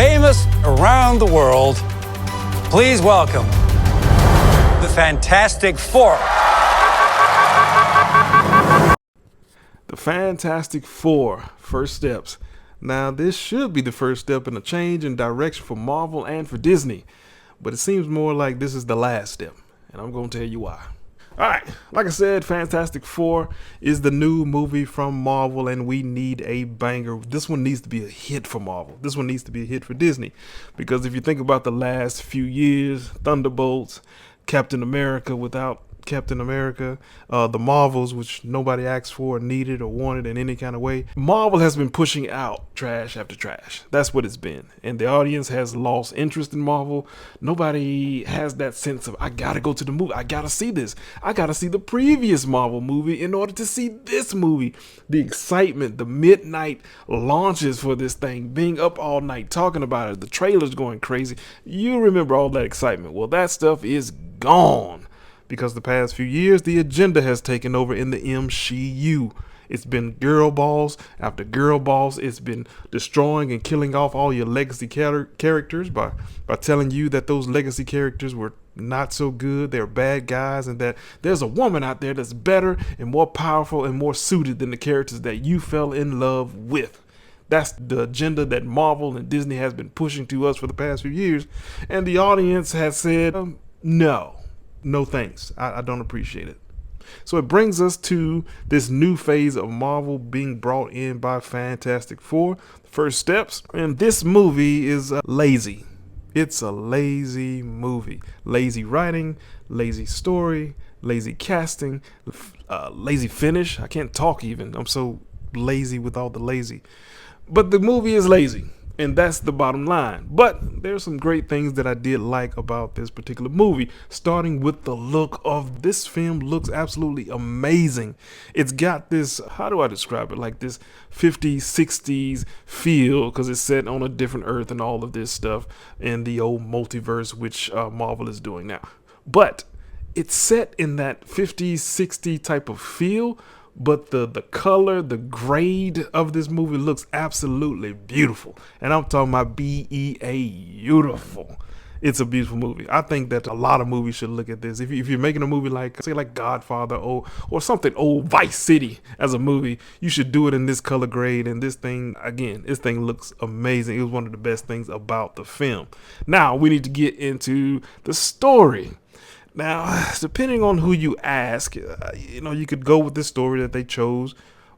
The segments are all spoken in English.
famous around the world, please welcome the Fantastic Four. The Fantastic Four, first steps. Now, this should be the first step in a change in direction for Marvel and for Disney, but it seems more like this is the last step, and I'm going to tell you why. Alright, like I said, Fantastic Four is the new movie from Marvel, and we need a banger. This one needs to be a hit for Marvel. This one needs to be a hit for Disney, because if you think about the last few years, Thunderbolts, Captain America without Captain America, the Marvels, which nobody asked for, needed, or wanted in any kind of way. Marvel has been pushing out trash after trash. That's what it's been. And the audience has lost interest in Marvel. Nobody has that sense of, I gotta go to the movie. I gotta see this. I gotta see the previous Marvel movie in order to see this movie. The excitement, the midnight launches for this thing, being up all night talking about it, the trailers going crazy. You remember all that excitement. Well, that stuff is gone. Because the past few years, the agenda has taken over in the MCU. It's been girl balls after girl balls. It's been destroying and killing off all your legacy characters by telling you that those legacy characters were not so good, they're bad guys, and that there's a woman out there that's better and more powerful and more suited than the characters that you fell in love with. That's the agenda that Marvel and Disney has been pushing to us for the past few years. And the audience has said, no thanks. I don't appreciate it. So it brings us to this new phase of Marvel being brought in by Fantastic Four. First steps. And this movie is lazy. It's a lazy movie. Lazy writing, lazy story, lazy casting, lazy finish. I can't talk even. I'm so lazy with all the lazy. But the movie is lazy. And that's the bottom line. But there's some great things that I did like about this particular movie, starting with the look of this film. Looks absolutely amazing. It's got this, how do I describe it? Like this 50s, 60s feel, because it's set on a different Earth and all of this stuff in the old multiverse, which Marvel is doing now. But it's set in that 50s, 60s type of feel. But the color, the grade of this movie looks absolutely beautiful. And I'm talking about beautiful. It's a beautiful movie. I think that a lot of movies should look at this. If you're making a movie like, say, like Godfather or something old, Vice City as a movie, you should do it in this color grade. And this thing, again, this thing looks amazing. It was one of the best things about the film. Now, we need to get into the story. Now, depending on who you ask, you could go with the story that they chose,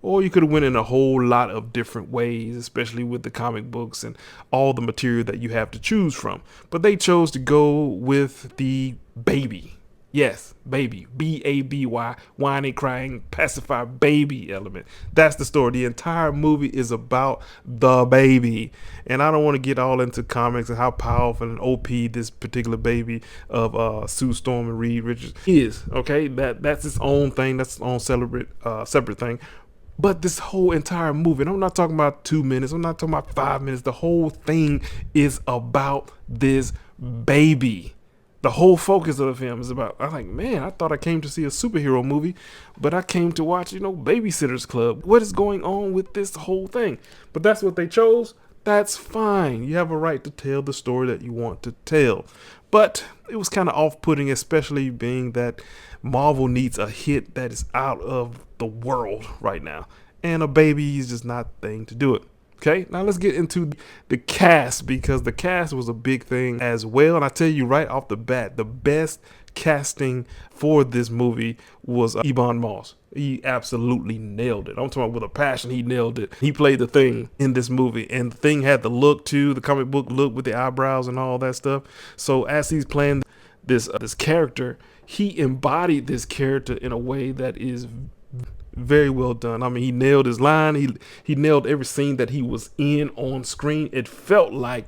or you could have went in a whole lot of different ways, especially with the comic books and all the material that you have to choose from. But they chose to go with the baby. Yes, baby. B-A-B-Y, whiny, crying, pacify baby element. That's the story. The entire movie is about the baby. And I don't want to get all into comics and how powerful and OP this particular baby of Sue Storm and Reed Richards is. Okay, that's its own thing. That's its own separate thing. But this whole entire movie, and I'm not talking about 2 minutes. I'm not talking about 5 minutes. The whole thing is about this baby. The whole focus of the film is about, I'm like, man, I thought I came to see a superhero movie, but I came to watch, Babysitter's Club. What is going on with this whole thing? But that's what they chose. That's fine. You have a right to tell the story that you want to tell. But it was kind of off-putting, especially being that Marvel needs a hit that is out of the world right now. And a baby is just not the thing to do it. Okay, now let's get into the cast, because the cast was a big thing as well. And I tell you right off the bat, the best casting for this movie was Ebon Moss. He absolutely nailed it. I'm talking about with a passion. He nailed it. He played the Thing in this movie, and the Thing had the look too, the comic book look with the eyebrows and all that stuff. So as he's playing this character, he embodied this character in a way that is very well done. I mean, he nailed his line. He nailed every scene that he was in on screen. It felt like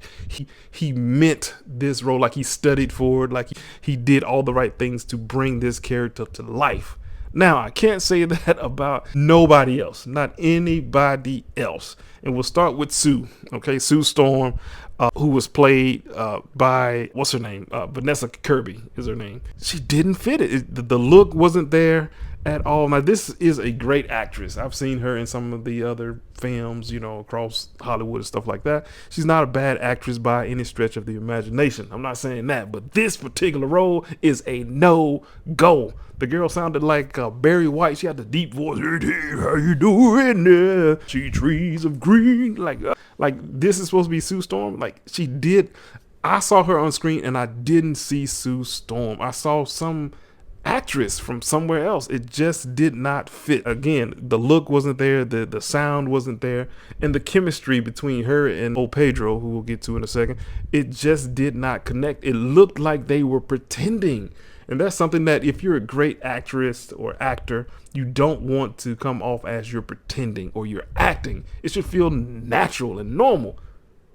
he meant this role, like he studied for it, like he did all the right things to bring this character to life. Now, I can't say that about nobody else, not anybody else. And we'll start with Sue. Okay, Sue Storm, who was played by, what's her name? Vanessa Kirby is her name. She didn't fit it. The look wasn't there. at all. Now, this is a great actress. I've seen her in some of the other films, across Hollywood and stuff like that. She's not a bad actress by any stretch of the imagination. I'm not saying that, but this particular role is a no-go. The girl sounded like Barry White. She had the deep voice. Hey, how you doing? She trees of green. Like this is supposed to be Sue Storm. Like she did. I saw her on screen and I didn't see Sue Storm. I saw some actress from somewhere else. It just did not fit. Again, the look wasn't there, the sound wasn't there, and the chemistry between her and old Pedro, who we'll get to in a second, it just did not connect. It looked like they were pretending. And that's something that if you're a great actress or actor, you don't want to come off as you're pretending or you're acting. It should feel natural and normal.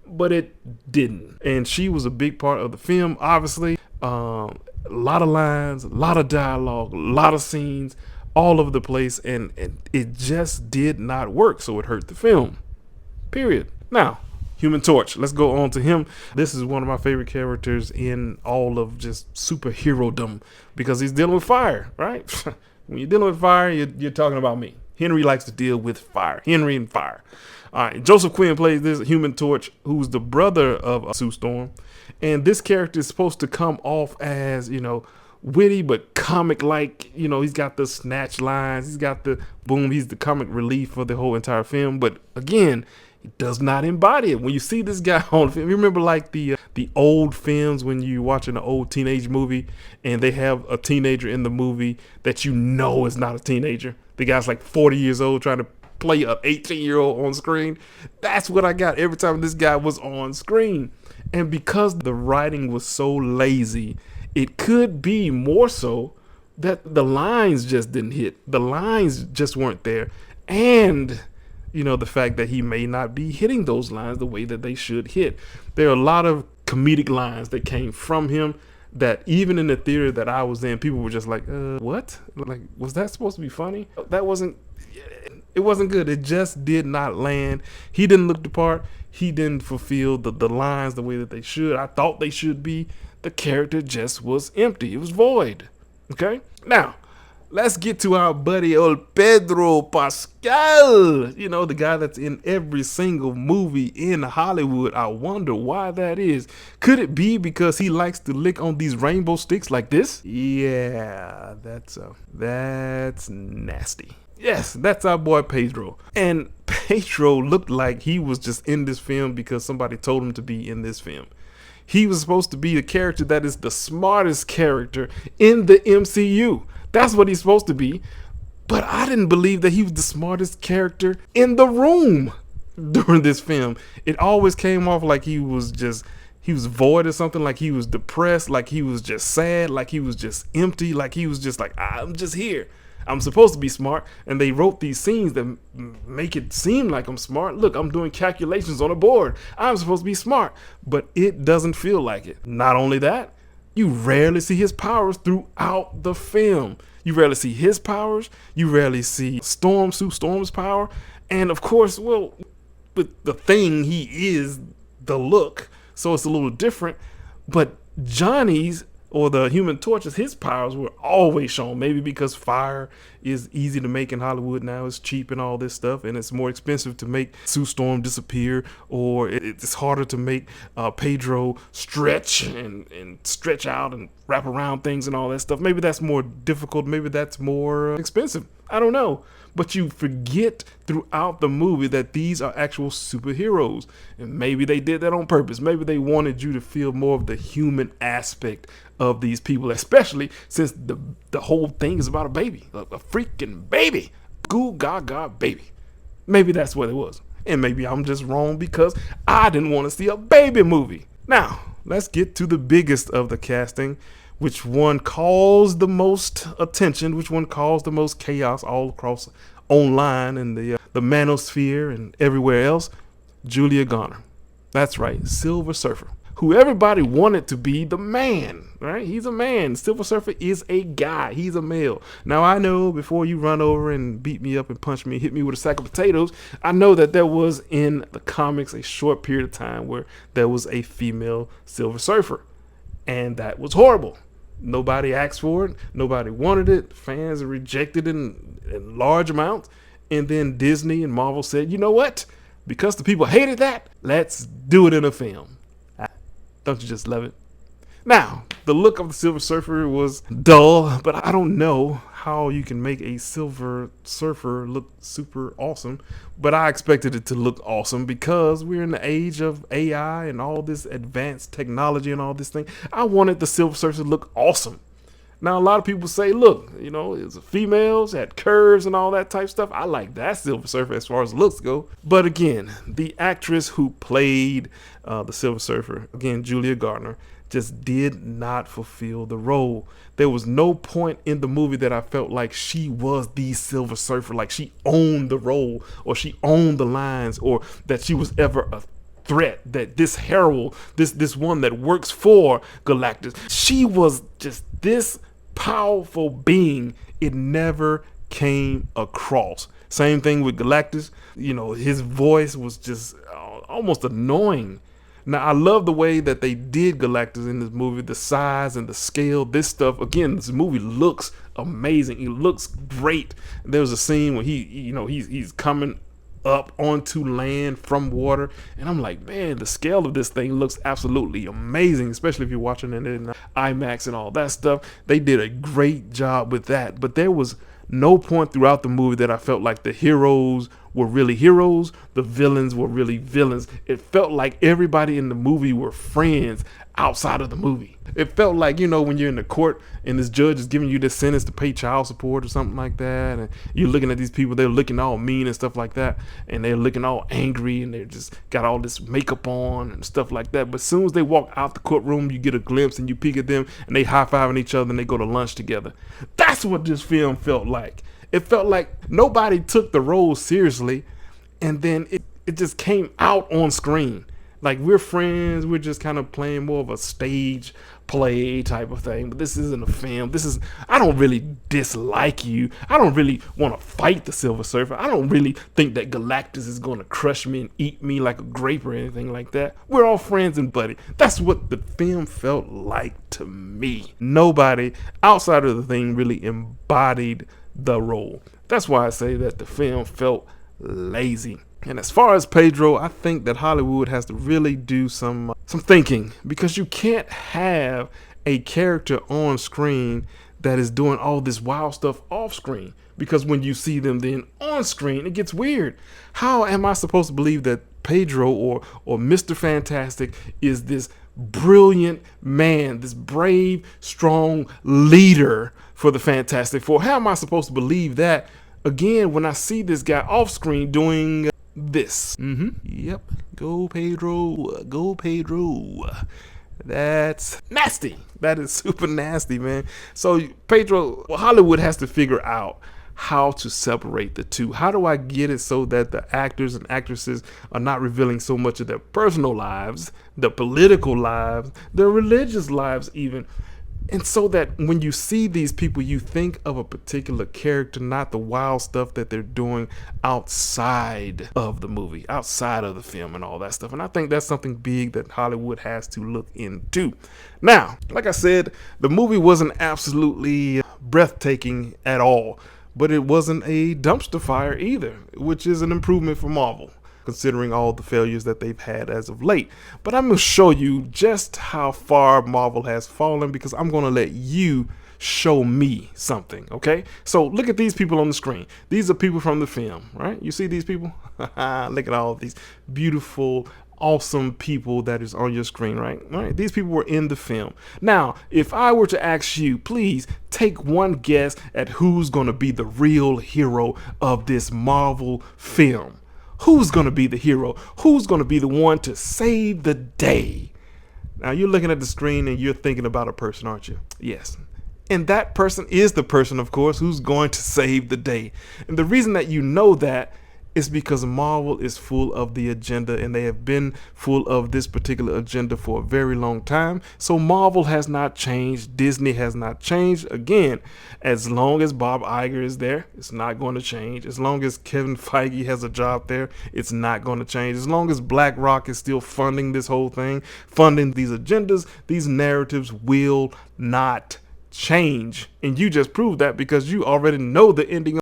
But it didn't. And she was a big part of the film, obviously. A lot of lines, a lot of dialogue, a lot of scenes all over the place, and it just did not work. So it hurt the film. Period. Now, Human Torch. Let's go on to him. This is one of my favorite characters in all of just superhero-dom because he's dealing with fire, right? When you're dealing with fire, you're talking about me. Henry likes to deal with fire. Henry and fire. All right, Joseph Quinn plays this Human Torch, who's the brother of Sue Storm. And this character is supposed to come off as, witty but comic-like. He's got the snatch lines. He's got the boom. He's the comic relief for the whole entire film. But again, he does not embody it. When you see this guy on film, you remember like the old films when you're watching an old teenage movie and they have a teenager in the movie that is not a teenager. The guy's like 40 years old trying to play an 18-year-old on screen. That's what I got every time this guy was on screen. And because the writing was so lazy, it could be more so that the lines just didn't hit. The lines just weren't there. And, the fact that he may not be hitting those lines the way that they should hit. There are a lot of comedic lines that came from him that even in the theater that I was in, people were just like, what? Like, was that supposed to be funny? It wasn't good. It just did not land. He didn't look the part. He didn't fulfill the lines the way that they should. I thought they should be. The character just was empty. It was void. Okay? Now, let's get to our buddy old Pedro Pascal. The guy that's in every single movie in Hollywood. I wonder why that is. Could it be because he likes to lick on these rainbow sticks like this? Yeah, that's nasty. Yes, that's our boy Pedro. And Pedro looked like he was just in this film because somebody told him to be in this film. He was supposed to be a character that is the smartest character in the MCU. That's what he's supposed to be. But I didn't believe that he was the smartest character in the room during this film. It always came off like he was void or something, like he was depressed, like he was just sad, like he was just empty, like he was just like, I'm just here. I'm supposed to be smart, and they wrote these scenes that make it seem like I'm smart. Look, I'm doing calculations on a board. I'm supposed to be smart, but it doesn't feel like it. Not only that, you rarely see his powers throughout the film. You rarely see his powers. You rarely see Sue Storm's power. And of course, with the thing, he is the look, so it's a little different. But Johnny's, or the Human Torch's, his powers were always shown. Maybe because fire is easy to make in Hollywood now. It's cheap and all this stuff, and it's more expensive to make Sue Storm disappear, or it's harder to make Pedro stretch and stretch out and wrap around things and all that stuff. Maybe that's more difficult. Maybe that's more expensive. I don't know. But you forget throughout the movie that these are actual superheroes. And maybe they did that on purpose. Maybe they wanted you to feel more of the human aspect of these people, especially since the whole thing is about a baby, a freaking baby, goo gaga baby. Maybe that's what it was. And maybe I'm just wrong because I didn't want to see a baby movie. Now, let's get to the biggest of the casting. Which one caused the most attention? Which one caused the most chaos all across online and the manosphere and everywhere else? Julia Garner. That's right, Silver Surfer, who everybody wanted to be the man, right? He's a man. Silver Surfer is a guy. He's a male. Now, I know before you run over and beat me up and punch me, hit me with a sack of potatoes, I know that there was in the comics a short period of time where there was a female Silver Surfer. And that was horrible. Nobody asked for it. Nobody wanted it. Fans rejected it in large amounts. And then Disney and Marvel said, you know what? Because the people hated that, let's do it in a film. Don't you just love it? Now, the look of the Silver Surfer was dull, but I don't know how you can make a Silver Surfer look super awesome. But I expected it to look awesome because we're in the age of AI and all this advanced technology and all this thing. I wanted the Silver Surfer to look awesome. Now, a lot of people say, look, you know, it's females, had curves and all that type stuff. I like that Silver Surfer as far as looks go. But again, the actress who played the Silver Surfer, again, Julia Gardner, just did not fulfill the role. There was no point in the movie that I felt like she was the Silver Surfer, like she owned the role or she owned the lines or that she was ever a threat, that this herald, this one that works for Galactus, she was just this powerful being. It never came across. Same thing with Galactus. You know, his voice was just almost annoying. Now, I love the way that they did Galactus in this movie, the size and the scale, this stuff. Again, this movie looks amazing. It looks great. There was a scene when he's coming up onto land from water, and I'm like, man, the scale of this thing looks absolutely amazing, especially if you're watching it in IMAX and all that stuff. They did a great job with that, but there was no point throughout the movie that I felt like the heroes were really heroes, the villains were really villains. It felt like everybody in the movie were friends outside of the movie. It felt like, you know, when you're in the court and this judge is giving you this sentence to pay child support or something like that, and you're looking at these people, they're looking all mean and stuff like that, and they're looking all angry, and they're just got all this makeup on and stuff like that. But as soon as they walk out the courtroom, you get a glimpse and you peek at them, and they high-fiving each other, and they go to lunch together. That's what this film felt like. It felt like nobody took the role seriously, and then it just came out on screen. Like, we're friends, we're just kind of playing more of a stage play type of thing, but this isn't a film. I don't really dislike you. I don't really want to fight the Silver Surfer. I don't really think that Galactus is going to crush me and eat me like a grape or anything like that. We're all friends and buddy. That's what the film felt like to me. Nobody outside of the thing really embodied the role. That's why I say that the film felt lazy. And as far as Pedro, I think that Hollywood has to really do some thinking, because you can't have a character on screen that is doing all this wild stuff off screen, because when you see them then on screen, it gets weird. How am I supposed to believe that Pedro or Mr. Fantastic is this brilliant man, this brave, strong leader for the Fantastic Four? How am I supposed to believe that again when I see this guy off screen doing this? Yep. Go Pedro. Go Pedro. That's nasty. That is super nasty, man. So Pedro, Hollywood has to figure out how to separate the two. How do I get it so that the actors and actresses are not revealing so much of their personal lives, their political lives, their religious lives even, and so that when you see these people, you think of a particular character, not the wild stuff that they're doing outside of the movie, outside of the film and all that stuff. And I think that's something big that Hollywood has to look into. Now, like I said, the movie wasn't absolutely breathtaking at all, but it wasn't a dumpster fire either, which is an improvement for Marvel, considering all the failures that they've had as of late. But I'm going to show you just how far Marvel has fallen, because I'm going to let you show me something, okay? So look at these people on the screen. These are people from the film, right? You see these people? Look at all these beautiful, awesome people that is on your screen, right? All right, these people were in the film. Now, if I were to ask you, please take one guess at who's going to be the real hero of this Marvel film. Who's going to be the hero? Who's going to be the one to save the day? Now, you're looking at the screen and you're thinking about a person, aren't you? Yes. And that person is the person, of course, who's going to save the day. And the reason that you know that is because Marvel is full of the agenda, and they have been full of this particular agenda for a very long time. So Marvel has not changed. Disney has not changed. Again, as long as Bob Iger is there, it's not going to change. As long as Kevin Feige has a job there, it's not going to change. As long as BlackRock is still funding this whole thing, funding these agendas, these narratives will not change, and you just proved that because you already know the ending